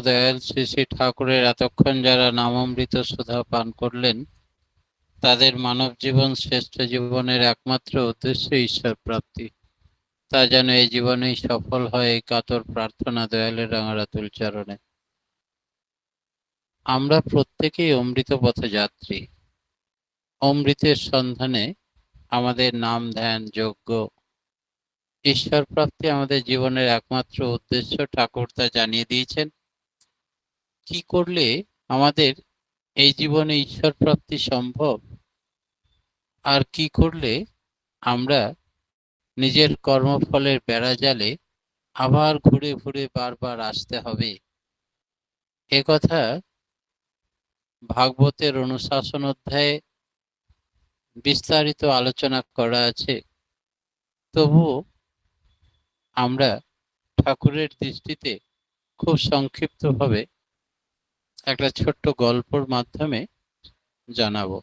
দয়াল শ্রী শ্রী ঠাকুরের এতক্ষণ যারা নামামৃত সুধা পান করলেন, তাদের মানব জীবন শ্রেষ্ঠ জীবনের একমাত্র উদ্দেশ্য ঈশ্বর প্রাপ্তি। তা যেন এই জীবনেই সফল হয়, এই কাতর প্রার্থনা দয়ালের রাঙারাতুল চরণে। আমরা প্রত্যেকেই অমৃত পথে যাত্রী। অমৃতের সন্ধানে আমাদের নাম ধ্যান যজ্ঞ, ঈশ্বর প্রাপ্তি আমাদের জীবনের একমাত্র উদ্দেশ্য। ঠাকুর তা জানিয়ে দিয়েছেন। কি করলে আমাদের এই জীবনে ঈশ্বর প্রাপ্তি সম্ভব, আর কি করলে আমরা নিজের কর্মফলের বেড়াজালে আবার ঘুরে ঘুরে বারবার আসতে হবে, একথা ভাগবতের অনুশাসন অধ্যায়ে বিস্তারিত আলোচনা করা আছে। তবুও আমরা ঠাকুরের দৃষ্টিতে খুব সংক্ষিপ্তভাবে একটা ছোট্ট গল্পর মাধ্যমে জানাবো।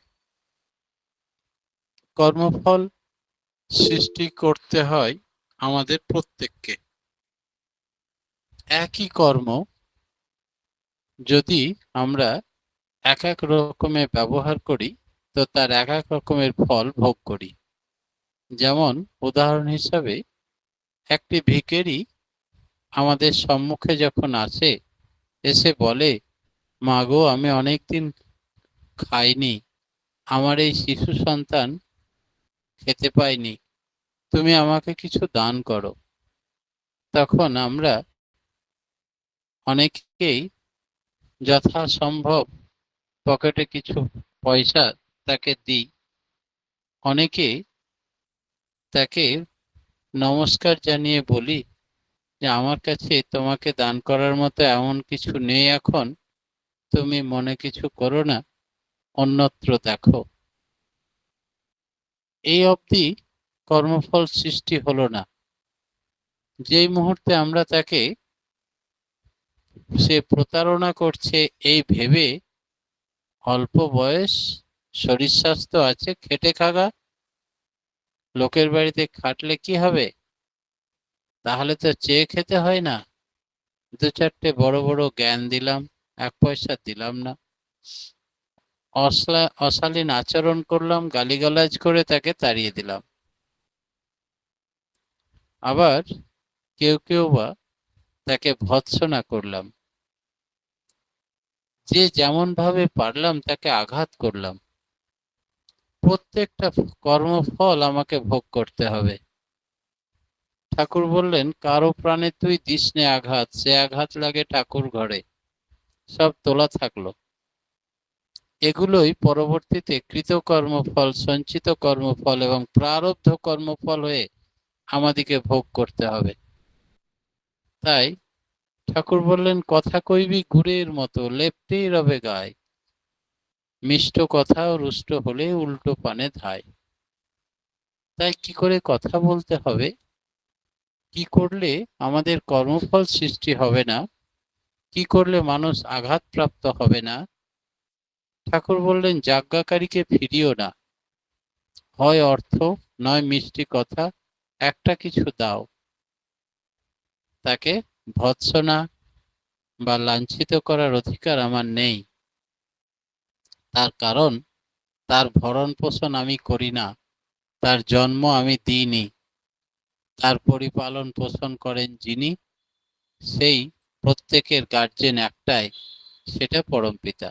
কর্মফল সৃষ্টি করতে হয় আমাদের প্রত্যেককে। একই কর্ম যদি আমরা এক এক রকমের ব্যবহার করি, তো তার এক এক রকমের ফল ভোগ করি। যেমন উদাহরণ হিসাবে, একটি ভিখারি আমাদের সম্মুখে যখন আসে, এসে বলে, মা গো, আমি অনেকদিন খাইনি, আমার এই শিশু সন্তান খেতে পাইনি, তুমি আমাকে কিছু দান করো। তখন আমরা অনেকেই যথাসম্ভব পকেটে কিছু পয়সা তাকে দিই। অনেকে তাকে নমস্কার জানিয়ে বলি যে আমার কাছে তোমাকে দান করার মতো এমন কিছু নেই এখন, তুমি মনে কিছু করো না, অন্যত্র দেখো। এই অবধি কর্মফল সৃষ্টি হলো না। যেই মুহূর্তে আমরা তাকে সে প্রতারণা করছে এই ভেবে, অল্প বয়স, শরীর স্বাস্থ্য আছে, খেটে খাগা, লোকের বাড়িতে খাটলে কি হবে, তাহলে তো চেয়ে খেতে হয় না, দু চারটে বড় বড় জ্ঞান দিলাম, এক পয়সা দিলাম না, অশালীন আচরণ করলাম, গালিগালাজ করে তাকে তাড়িয়ে দিলাম। আবার কেউ কেউ বা তাকে ভৎসনা করলাম, যে যেমন ভাবে পারলাম তাকে আঘাত করলাম। প্রত্যেকটা কর্মফল আমাকে ভোগ করতে হবে। ঠাকুর বললেন, কারো প্রাণে তুই দিস নে আঘাত, সে আঘাত লাগে ঠাকুর ঘরে। সব তোলা থাকলো। এগুলোই পরবর্তীতে কৃতকর্মফল, সঞ্চিত কর্মফল এবং প্রারব্ধ কর্মফল হয়ে আমাদিকে ভোগ করতে হবে। তাই ঠাকুর বললেন, কথা কইবি গুড়ের মতো, লেপটেই রবে গায়ে, মিষ্ট কথা রুষ্ট হলে উল্টো পানে ধায়। তাই কি করে কথা বলতে হবে, কি করলে আমাদের কর্মফল সৃষ্টি হবে না, কি করলে মানুষ আঘাতপ্রাপ্ত হবে না। ঠাকুর বললেন, যাজ্ঞাকারীকে ফিরিও না, হয় অর্থ নয় মিষ্টি কথা, একটা কিছু দাও। তাকে ভৎসনা বা লাঞ্ছিত করার অধিকার আমার নেই। তার কারণ, তার ভরণ পোষণ আমি করি না, তার জন্ম আমি দিইনি, তার পরিপালন পোষণ করেন যিনি, সেই প্রত্যেকের গার্জেন একটাই, সেটা পরমপিতা।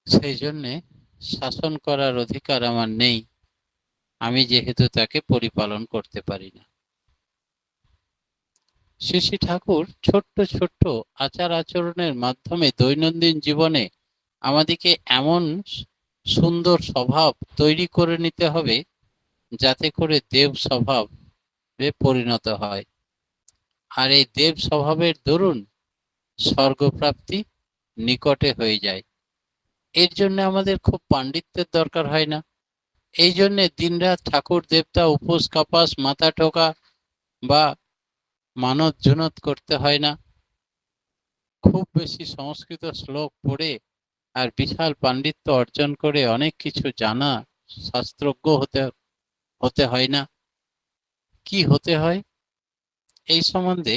সেই জন্যে শাসন করার অধিকার আমার নেই, আমি যেহেতু তাকে পরিপালন করতে পারি না। শ্রী শ্রী ঠাকুর ছোট্ট ছোট্ট আচার আচরণের মাধ্যমে দৈনন্দিন জীবনে আমাদেরকে এমন সুন্দর স্বভাব তৈরি করে নিতে হবে, যাতে করে দেব স্বভাবে পরিণত হয়। আর এই দেব স্বভাবের দরুন স্বর্গপ্রাপ্তি নিকটে হয়ে যায়। এর জন্য আমাদের খুব পাণ্ডিত্যের দরকার হয় না। এই জন্যে দিনরাত ঠাকুর দেবতা উপোস কাপাস মাথা ঠোকা বা মানত জুনত করতে হয় না। খুব বেশি সংস্কৃত শ্লোক পড়ে আর বিশাল পাণ্ডিত্য অর্জন করে অনেক কিছু জানা শাস্ত্রজ্ঞ হতে হতে হয় না। কি হতে হয়, এই সম্বন্ধে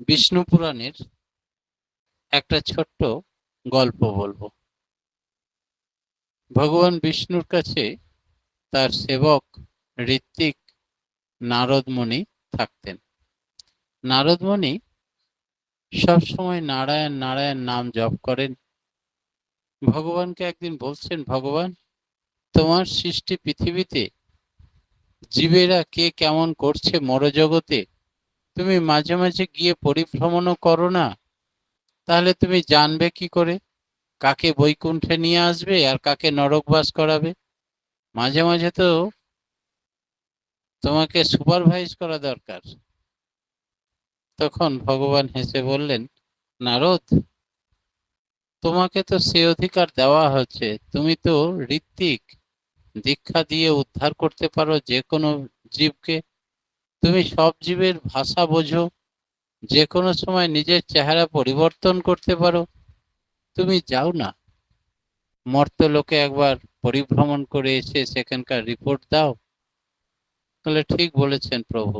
বিষ্ণু পুরাণের একটা ছোট্ট গল্প বলবো। ভগবান বিষ্ণুর কাছে তার সেবক ঋত্বিক নারদ মুনি থাকতেন। নারদ মুনি সবসময় নারায়ণ নারায়ণ নাম জপ করেন। ভগবানকে একদিন বলছেন, ভগবান, তোমার সৃষ্টি পৃথিবীতে জীবেরা কে কেমন করছে মরজগতে, তুমি মাঝে মাঝে গিয়ে পরিভ্রমণও করো না? তাহলে তুমি জানবে কি করে কাকে বৈকুণ্ঠে নিয়ে আসবে আর কাকে নরকবাস করাবে? মাঝে মাঝে তো তোমাকে সুপারভাইজ করা দরকার। তখন ভগবান হেসে বললেন, নারদ, তোমাকে তো সে অধিকার দেওয়া হচ্ছে। তুমি তো ঋত্বিক, দীক্ষা দিয়ে উদ্ধার করতে পারো যে কোনো জীবকে। তুমি সব জীবের ভাষা বোঝো, যে কোনো সময় নিজের চেহারা পরিবর্তন করতে পারো। তুমি যাও না, মর্তলোকে একবার পরিভ্রমণ করে এসে সেখানকার রিপোর্ট দাও। তাহলে ঠিক বলেছেন প্রভু।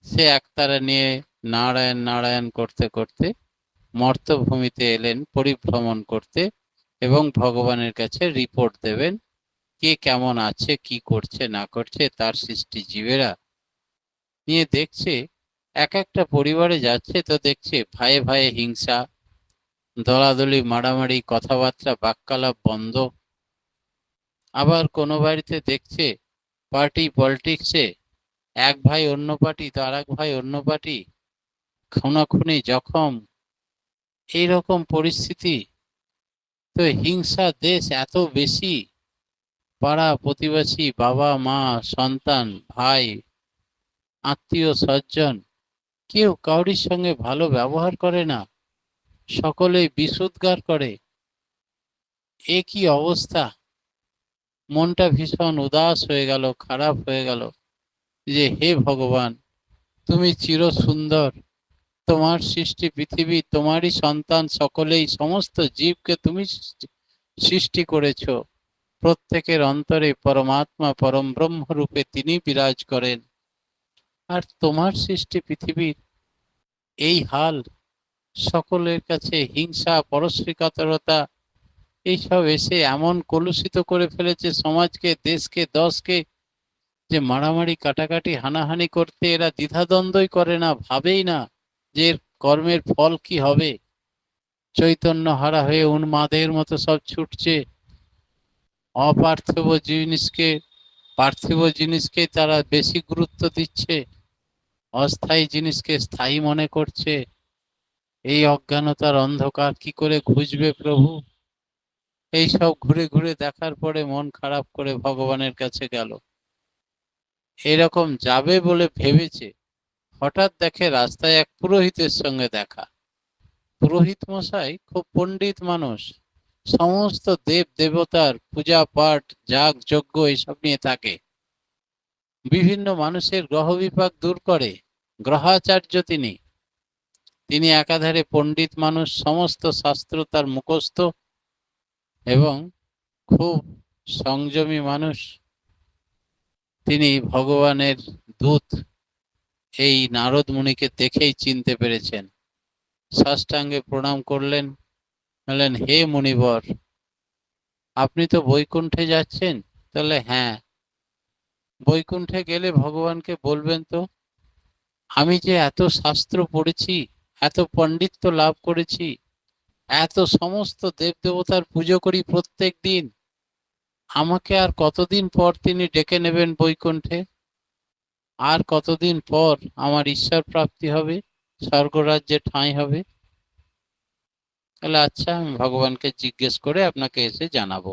সে একতারা নিয়ে নারায়ণ নারায়ণ করতে করতে মর্তভূমিতে এলেন পরিভ্রমণ করতে এবং ভগবানের কাছে রিপোর্ট দেবেন কে কেমন আছে, কি করছে না করছে। তার সৃষ্টি জীবেরা নিয়ে দেখছে, এক একটা পরিবারে যাচ্ছে তো দেখছে ভাইয়ে ভাইয়ে হিংসা, দলাদলি, মারামারি, কথাবার্তা বাক্যালাপ বন্ধ। আবার কোনো বাড়িতে দেখছে পার্টি পলিটিক্সে এক ভাই অন্য পার্টি তো আর এক ভাই অন্য পার্টি, খুনাখুনি, জখম, এইরকম পরিস্থিতি। তো হিংসা দেশ এত বেশি, পাড়া প্রতিবেশী, বাবা মা সন্তান ভাই আত্মীয় স্বজন কেউ কাউরির সঙ্গে ভালো ব্যবহার করে না, সকলেই বিষোদ্গার করে। এ কি অবস্থা! মনটা ভীষণ উদাস হয়ে গেল, খারাপ হয়ে গেল। যে হে ভগবান, তুমি চির সুন্দর, তোমার সৃষ্টি পৃথিবী, তোমারই সন্তান সকলেই, সমস্ত জীবকে তুমি সৃষ্টি করেছ। প্রত্যেকের অন্তরে পরমাত্মা পরম ব্রহ্ম রূপে তিনি বিরাজ করেন। আর তোমার সৃষ্টি পৃথিবীর এই হাল, সকলের কাছে হিংসা পরশ্রীকাতরতা এইসব এসে এমন কলুষিত করে ফেলেছে সমাজকে, দেশকে, দশকে, যে মারামারি কাটাকাটি হানাহানি করতে এরা দ্বিধাদ্বন্দ্বই করে না, ভাবেই না যে কর্মের ফল কি হবে। চৈতন্য হারা হয়ে উন্মাদের মতো সব ছুটছে। অপার্থিব জিনিসকে, পার্থিব জিনিসকে তারা বেশি গুরুত্ব দিচ্ছে, অস্থায়ী জিনিসকে স্থায়ী মনে করছে। এই অজ্ঞানতার অন্ধকার কি করে ঘুচবে প্রভু? এই সব ঘুরে ঘুরে দেখার পরে মন খারাপ করে ভগবানের কাছে গেল। এরকম যাবে বলে ভেবেছে, হঠাৎ দেখে রাস্তায় এক পুরোহিতের সঙ্গে দেখা। পুরোহিত মশাই খুব পণ্ডিত মানুষ, সমস্ত দেব দেবতার পূজা পাঠ যাগ যজ্ঞ এসব নিয়ে থাকে। বিভিন্ন মানুষের গ্রহ বিপাক দূর করে, গ্রহাচার্য তিনি। তিনি একাধারে পণ্ডিত মানুষ, সমস্ত শাস্ত্র তার মুখস্থ এবং খুব সংযমী মানুষ। তিনি ভগবানের দূত এই নারদ মুনিকে দেখেই চিনতে পেরেছেন। সাষ্টাঙ্গে প্রণাম করলেন, বললেন, হে মুনিবর, আপনি তো বৈকুণ্ঠে যাচ্ছেন? তাহলে হ্যাঁ। বৈকুণ্ঠে গেলে ভগবানকে বলবেন তো আমি যে এত শাস্ত্র পড়েছি, এত পণ্ডিত্য লাভ করেছি, এত সমস্ত দেব দেবতার পুজো করি প্রত্যেক দিন, আমাকে আর কতদিন পর তিনি ডেকে নেবেন বৈকুণ্ঠে? আর কতদিন পর আমার ঈশ্বর প্রাপ্তি হবে, স্বর্গরাজ্যে ঠাঁই হবে? তাহলে আচ্ছা, আমি ভগবানকে জিজ্ঞেস করে আপনাকে এসে জানাবো।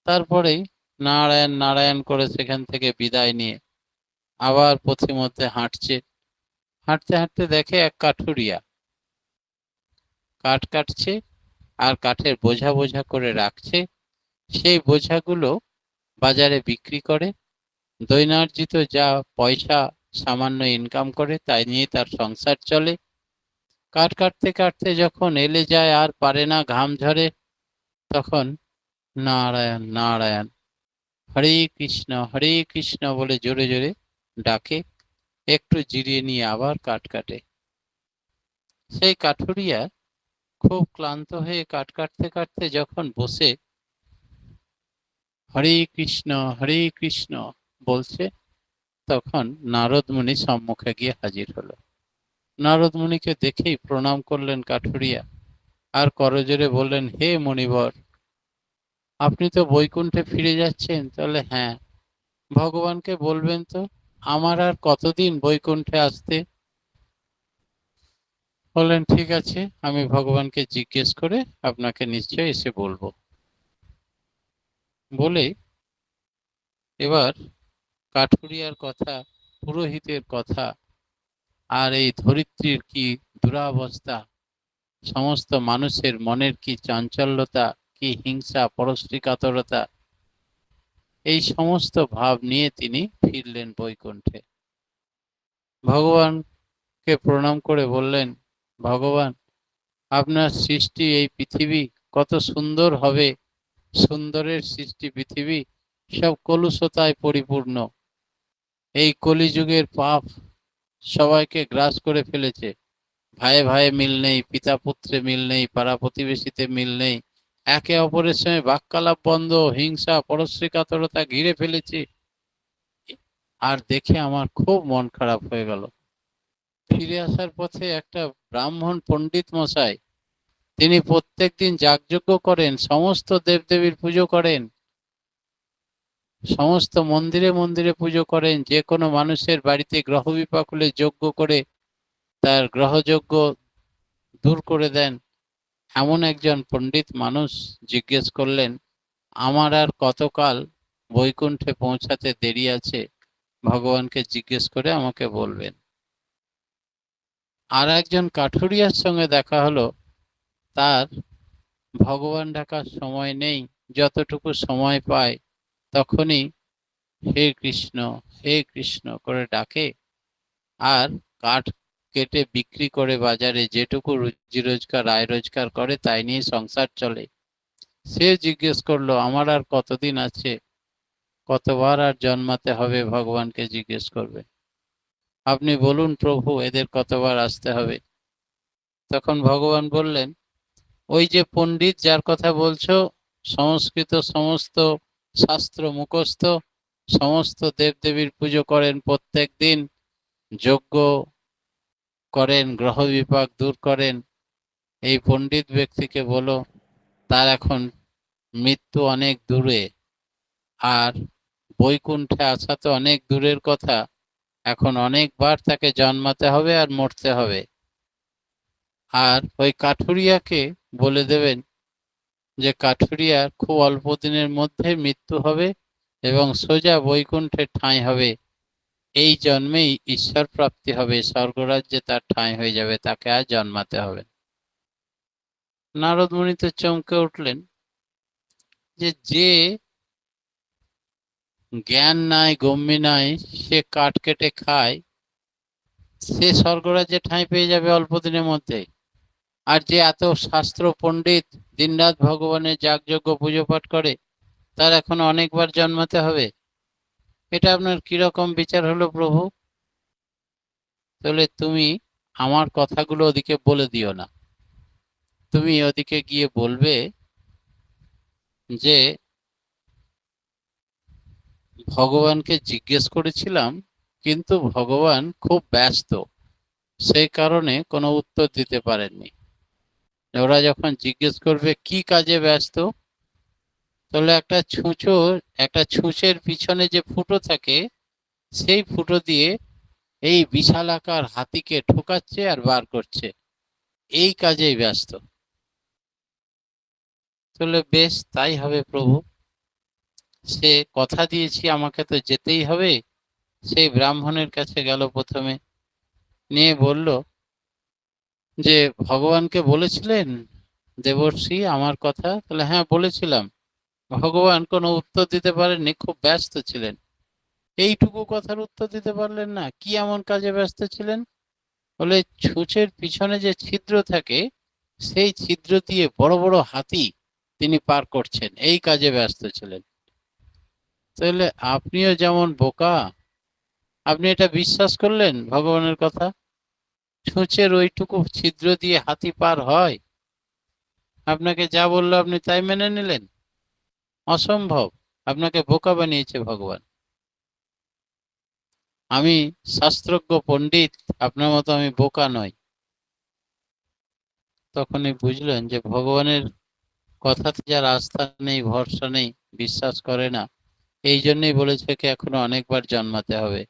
তারপরেই নারায়ণ নারায়ণ করে সেখান থেকে বিদায় নিয়ে আবার পথিমধ্যে হাঁটছে। হাঁটতে হাঁটতে দেখে এক কাঠুরিয়া কাঠ কাটছে আর কাঠের বোঝা বোঝা করে রাখছে। সেই বোঝাগুলো বাজারে বিক্রি করে, দৈনার্জিত যা পয়সা সামান্য ইনকাম করে তাই নিয়ে তার সংসার চলে। কাঠ কাটতে কাটতে যখন এলে যায় আর পারে না, ঘাম ঝরে, তখন নারায়ণ নারায়ণ, হরে কৃষ্ণ বলে জোরে জোরে ডাকে। একটু জিরিয়ে নিয়ে আবার কাঠ কাটে। সেই কাঠুরিয়া খুব ক্লান্ত হয়ে কাঠ কাটতে কাটতে যখন বসে হরে কৃষ্ণ বলছে, তখন নারদ মুনি সম্মুখে গিয়ে হাজির হলো। নারদ মুনিকে দেখেই প্রণাম করলেন কাঠুরিয়া, আর করজোরে বললেন, হে মণিবর, আপনি তো বৈকুণ্ঠে ফিরে যাচ্ছেন। তাহলে হ্যাঁ, ভগবানকে বলবেন তো আমার আর কতদিন বৈকুণ্ঠে আসতে। বললেন, ঠিক আছে, আমি ভগবানকে জিজ্ঞেস করে আপনাকে নিশ্চয়ই এসে বলবো। বলে এবার কাঠুরিয়ার কথা, পুরোহিতের কথা, আর এই ধরিত্রীর কি দুরাবস্থা, সমস্ত মানুষের মনের কি চাঞ্চল্যতা, কি হিংসা, পরশ্রীকাতরতা, এই সমস্ত ভাব নিয়ে তিনি ফিরলেন বৈকুণ্ঠে। ভগবানকে প্রণাম করে বললেন, ভগবান, আপনার সৃষ্টি এই পৃথিবী কত সুন্দর হবে, সুন্দরের সৃষ্টি পৃথিবী, সব কলুষতায় পরিপূর্ণ। এই কলিযুগের পাপ সবাইকে গ্রাস করে ফেলেছে। ভাইয়ে ভাইয়ে মিল নেই, পিতা পুত্রে মিল নেই, পাড়া প্রতিবেশীতে মিল নেই, একে অপরের সঙ্গে বাক্যালাপ বন্ধ, হিংসা পরশ্রীকাতরতা ঘিরে ফেলেছে। আর দেখে আমার খুব মন খারাপ হয়ে গেল। ফিরে আসার পথে একটা ব্রাহ্মণ পণ্ডিত মশাই, তিনি প্রত্যেকদিন যাগযজ্ঞ করেন, সমস্ত দেবদেবীর পুজো করেন, সমস্ত মন্দিরে মন্দিরে পুজো করেন, যে কোনো মানুষের বাড়িতে গ্রহ বিপাক হলে যজ্ঞ করে তার গ্রহযজ্ঞ দূর করে দেন। এমন একজন পণ্ডিত মানুষ জিজ্ঞেস করলেন, আমার আর কতকাল বৈকুণ্ঠে পৌঁছাতে দেরি আছে, ভগবানকে জিজ্ঞেস করে আমাকে বলবেন। আর একজন কাঠুরিয়ার সঙ্গে দেখা হলো, তার ভগবান ডাকার সময় নেই, যতটুকু সময় পায় তখনই হে কৃষ্ণ করে ডাকে, আর কাঠ কেটে বিক্রি করে বাজারে যেটুকু রুজি রোজগার আয় রোজগার করে তাই নিয়ে সংসার চলে। সে জিজ্ঞেস করলো, আমার আর কতদিন আছে, কতবার আর জন্মাতে হবে, ভগবানকে জিজ্ঞেস করবে, আপনি বলুন প্রভু, এদের কতবার আসতে হবে। তখন ভগবান বললেন, ওই যে পণ্ডিত যার কথা বলছো, সংস্কৃত সমস্ত শাস্ত্র মুখস্থ, সমস্ত দেবদেবীর পুজো করেন, প্রত্যেক দিন যজ্ঞ করেন, গ্রহ বিপাক দূর করেন, এই পণ্ডিত ব্যক্তিকে বলো তার এখন মৃত্যু অনেক দূরে, আর বৈকুণ্ঠে আসা তো অনেক দূরের কথা, এখন অনেকবার তাকে জন্মাতে হবে আর মরতে হবে। আর ওই কাঠুরিয়াকে বলে দেবেন যে কাঠুরিয়ার খুব অল্প দিনের মধ্যে মৃত্যু হবে এবং সোজা বৈকুণ্ঠের ঠাঁই হবে, এই জন্মেই ঈশ্বর প্রাপ্তি হবে, স্বর্গরাজ্যে তার ঠাঁই হয়ে যাবে, তাকে আর জন্মাতে হবে। নারদ মুনি তো চমকে উঠলেন যে যে জ্ঞান নাই গম্যি নাই, সে কাঠ কেটে খায়, সে স্বর্গরাজ্যে ঠাঁই পেয়ে যাবে অল্প দিনের মধ্যে। আর যে এত শাস্ত্র পণ্ডিত, দিনরাত ভগবানের যাগযজ্ঞ পুজো পাঠ করে, তার এখন অনেকবার জন্মাতে হবে। এটা আপনার কিরকম বিচার হলো প্রভু? তাহলে তুমি আমার কথাগুলো ওদিকে বলে দিও না, তুমি ওদিকে গিয়ে বলবে যে ভগবানকে জিজ্ঞেস করেছিলাম, কিন্তু ভগবান খুব ব্যস্ত, সেই কারণে কোনো উত্তর দিতে পারেননি। ওরা যখন জিজ্ঞেস করবে কি কাজে ব্যস্ত, তাহলে একটা ছুঁচের পিছনে যে ফুটো থাকে, সেই ফুটো দিয়ে এই বিশালাকার হাতিকে ঠোকাচ্ছে আর বার করছে, এই কাজেই ব্যস্ত। তাহলে বেশ, তাই হবে প্রভু, সে কথা দিয়েছি আমাকে তো যেতেই হবে। সেই ব্রাহ্মণের কাছে গেল প্রথমে, নিয়ে বলল যে ভগবানকে বলেছিলেন দেবর্ষি আমার কথা? তাহলে হ্যাঁ বলেছিলাম। ভগবান কোনো উত্তর দিতে পারেননি, খুব ব্যস্ত ছিলেন। এইটুকু কথার উত্তর দিতে পারলেন না, কি এমন কাজে ব্যস্ত ছিলেন? বলে ছুঁচের পিছনে যে ছিদ্র থাকে, সেই ছিদ্র দিয়ে বড় বড় হাতি তিনি পার করছেন, এই কাজে ব্যস্ত ছিলেন। তাহলে আপনিও যেমন বোকা, আপনি এটা বিশ্বাস করলেন ভগবানের কথা? ছুঁচের ওইটুকু ছিদ্র দিয়ে হাতি পার হয়? আপনাকে যা বললো আপনি তাই মেনে নিলেন? অসম্ভব। আপনাকে বোকা বানিয়েছে ভগবান। আমি শাস্ত্রজ্ঞ পণ্ডিত, আপনার মতো আমি বোকা নই। তখনই বুঝলেন যে ভগবানের কথাতে যার আস্থা নেই, ভরসা নেই, বিশ্বাস করে না, এই জন্যই বলেছে কি এখনো অনেকবার জন্মাতে হবে।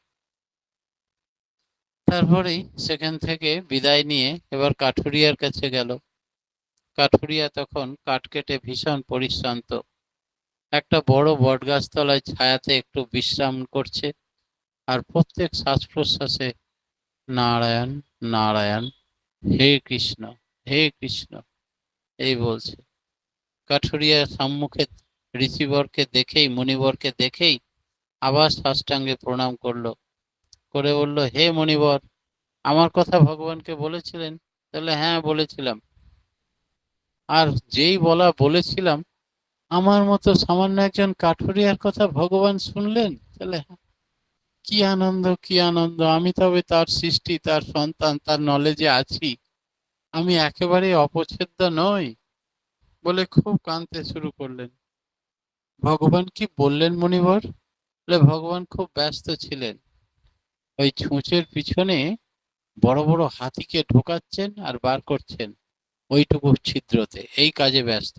তারপরেই সেখান থেকে বিদায় নিয়ে এবার কাঠুরিয়ার কাছে গেল। কাঠুরিয়া তখন কাঠ কেটে ভীষণ পরিশ্রান্ত, একটা বড় বটগাছ তলায় ছায়াতে একটু বিশ্রাম করছে, আর প্রত্যেক শ্বাস প্রশ্বাসে নারায়ণ নারায়ণ, হে কৃষ্ণ হে কৃষ্ণ এই বলছে। কাঠুরিয়া সম্মুখে ঋষিবরকে দেখেই, মুনিবরকে দেখেই আবার সাষ্টাঙ্গে প্রণাম করলো, করে বলল, হে মণিবর, আমার কথা ভগবানকে বলেছিলেন? তাহলে হ্যাঁ বলেছিলাম। আর যেই বলেছিলাম, আমার মতো সামান্য একজন কাঠুরিয়ার কথা ভগবান শুনলেন? তাহলে কি আনন্দ, কি আনন্দ! আমি তবে তার সৃষ্টি, তার সন্তান, তার নলেজে আছি, আমি একেবারে অপছেদ্য নই বলে খুব কাঁদতে শুরু করলেন। ভগবান কি বললেন মণিবর? বলে ভগবান খুব ব্যস্ত ছিলেন, ওই ছুঁচের পিছনে বড় বড় হাতিকে ঢোকাচ্ছেন আর বার করছেন ওইটুকু ছিদ্রতে, এই কাজে ব্যস্ত।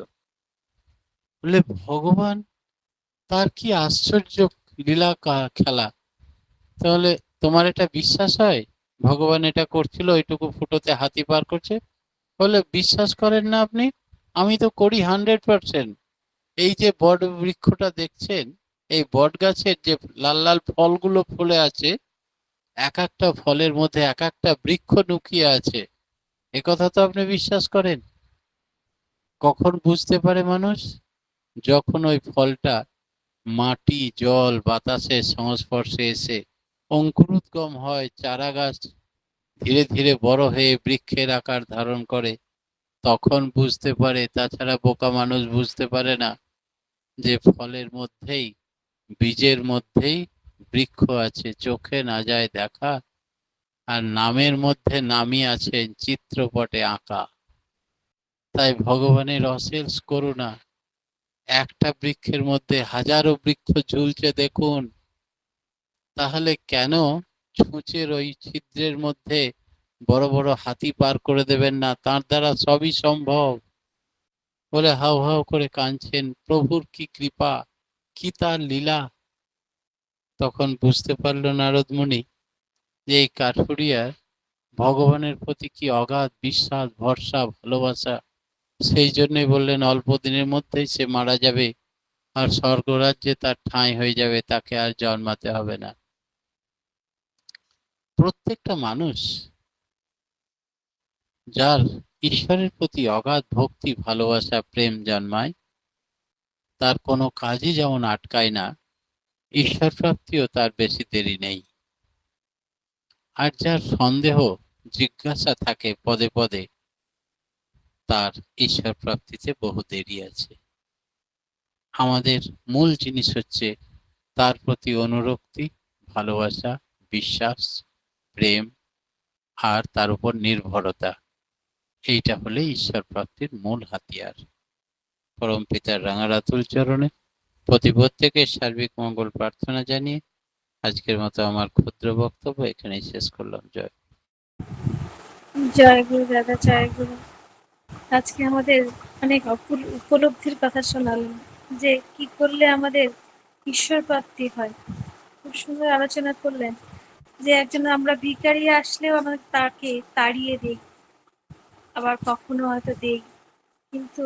বলে ভগবান, তার কি আশ্চর্য লীলা খেলা! তাহলে তোমার এটা বিশ্বাস হয় ভগবান এটা করছিল, ওইটুকু ফুটোতে হাতি পার করছে? বলে বিশ্বাস করেন না আপনি? আমি তো করি 100%। এই যে বট বৃক্ষটা দেখছেন, এই বট গাছের যে লাল লাল ফলগুলো ফলে আছে, এক একটা ফলের মধ্যে এক একটা বৃক্ষ লুকিয়ে আছে, একথা তো আপনি বিশ্বাস করেন? কখন বুঝতে পারে মানুষ? যখন ওই ফলটা মাটি, জল, বাতাসের সংস্পর্শে এসে অঙ্কুরোদ্গম হয়, চারা গাছ ধীরে ধীরে বড় হয়ে বৃক্ষের আকার ধারণ করে, তখন বুঝতে পারে। তাছাড়া বোকা মানুষ বুঝতে পারে না যে ফলের মধ্যেই, বীজের মধ্যেই বৃক্ষ আছে, চোখে না যায় দেখা, আর নামের মধ্যে নামই আছেন চিত্রপটে আঁকা। তাই ভগবানের অশেষ করুণা, একটা বৃক্ষের মধ্যে হাজারো বৃক্ষ ঝুলছে দেখুন। তাহলে কেন ছুঁচের ওই ছিদ্রের মধ্যে বড় বড় হাতি পার করে দেবেন না? তার দ্বারা সবই সম্ভব। বলে হাউ হাউ করে কাঁদছেন, প্রভুর কি কৃপা, কি তার লীলা! তখন বুঝতে পারল নারদ মুনি যে এই কাঠুরিয়ার ভগবানের প্রতি কি অগাধ বিশ্বাস, ভরসা, ভালোবাসা। সেই জন্যই বললেন অল্প দিনের মধ্যেই সে মারা যাবে, আর স্বর্গরাজ্যে তার ঠাঁই হয়ে যাবে, তাকে আর জন্মাতে হবে না। প্রত্যেকটা মানুষ যার ঈশ্বরের প্রতি অগাধ ভক্তি, ভালোবাসা, প্রেম জন্মায়, তার কোনো কাজই যেমন আটকায় না, ঈশ্বর প্রাপ্তিও তার বেশি দেরি নেই। আর যার সন্দেহ, জিজ্ঞাসা থাকে পদে পদে, তার ঈশ্বর প্রাপ্তিতে বহু দেরি আছে। আমাদের মূল জিনিস হচ্ছে তার প্রতি অনুরক্তি, ভালোবাসা, বিশ্বাস, প্রেম, আর তার উপর নির্ভরতা। এইটা হলে ঈশ্বর প্রাপ্তির মূল হাতিয়ার। পরম পিতার রাঙারাতুল চরণে প্রত্যেকের সার্বিক মঙ্গল প্রার্থনা জানিয়ে আজকের মতো আমার ক্ষুদ্র বক্তব্য এখানেই শেষ করলাম। জয়। জয় গুরু দাদা, জয় গুরু। আজকে আমাদের অনেক উপলব্ধির কথা শোনালেন যে কি করলে আমাদের ঈশ্বর প্রাপ্তি হয়। খুব সুন্দর আলোচনা করলেন যে একজন আমরা ভিখারি আসলেও আমরা তাকে তাড়িয়ে দিই, আবার কখনো হয়তো দিই, কিন্তু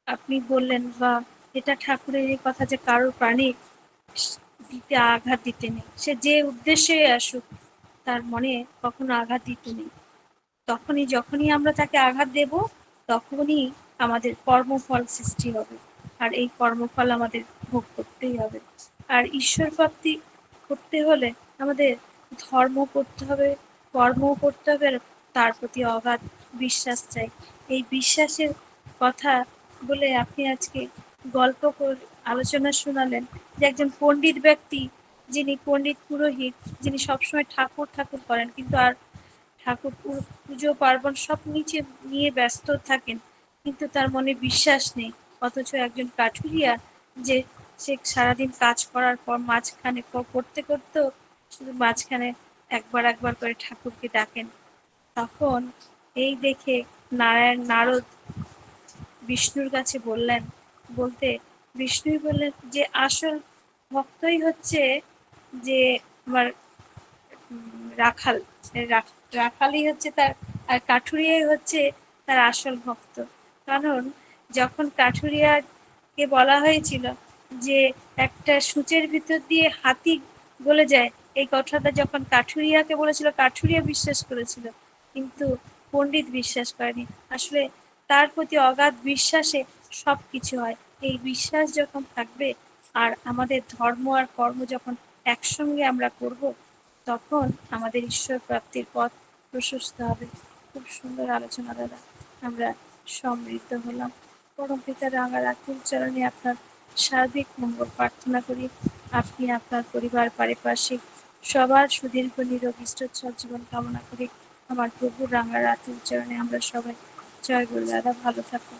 আপনি বললেন বা এটা ঠাকুরের এই কথা যে কারোর প্রাণে দিতে আঘাত দিতে নেই, সে যে উদ্দেশ্যে আসুক তার মনে কখনো আঘাত দিতে নেই। যখনই আমরা তাকে আঘাত দেব, তখনই আমাদের কর্মফল সৃষ্টি হবে, আর এই কর্মফল আমাদের ভোগ করতেই হবে। আর ঈশ্বর প্রাপ্তি করতে হলে আমাদের ধর্ম করতে হবে, কর্মও করতে হবে, আর তার প্রতি অগাধ বিশ্বাস চাই। এই বিশ্বাসের কথা বলে আপনি আজকে গল্প করে আলোচনা শোনালেন যে একজন পণ্ডিত ব্যক্তি যিনি পণ্ডিত পুরোহিত, যিনি সবসময় ঠাকুর ঠাকুর করেন, কিন্তু আর ঠাকুর পুজো পার্বণ সব নিয়ে ব্যস্ত থাকেন, কিন্তু তার মনে বিশ্বাস নেই। অথচ একজন কাঠুরিয়া, যে সে সারাদিন কাজ করার পর মাঝখানে করতে করতেও শুধু মাঝখানে একবার একবার করে ঠাকুরকে ডাকেন। তখন এই দেখে নারদ বিষ্ণুর কাছে বলতে বিষ্ণুই বললেন যে আসল ভক্তই হচ্ছে যে আমার রাখাল। রাখালই হচ্ছে তার, আর কাঠুরিয়াই হচ্ছে তার আসল ভক্ত। কারণ যখন কাঠুরিয়াকে বলা হয়েছিল যে একটা সূচের ভিতর দিয়ে হাতি গলে যায়, এই কথাটা যখন কাঠুরিয়াকে বলেছিল, কাঠুরিয়া বিশ্বাস করেছিল, কিন্তু পণ্ডিত বিশ্বাস করেনি। আসলে তার প্রতি অগাধ বিশ্বাসে সবকিছু হয়। এই বিশ্বাস যখন থাকবে আর আমাদের ধর্ম আর কর্ম যখন একসঙ্গে আমরা করব, তখন আমাদের ঈশ্বর প্রাপ্তির পথ প্রশস্ত হবে। খুব সুন্দর আলোচনা দ্বারা আমরা সমৃদ্ধ হলাম। পরম পিতার রাঙা রাখির চরণে আপনার সার্বিক মঙ্গল প্রার্থনা করি। আপনি আপনার পরিবার পারিপার্শ্বিক সবার সুদীর্ঘ নিরোগ ইষ্টচ্ছল জীবন কামনা করি। আমার প্রভু রাঙা রাখির চরণে আমরা সবাই জয় গুরু দাদা, ভালো থাকুন।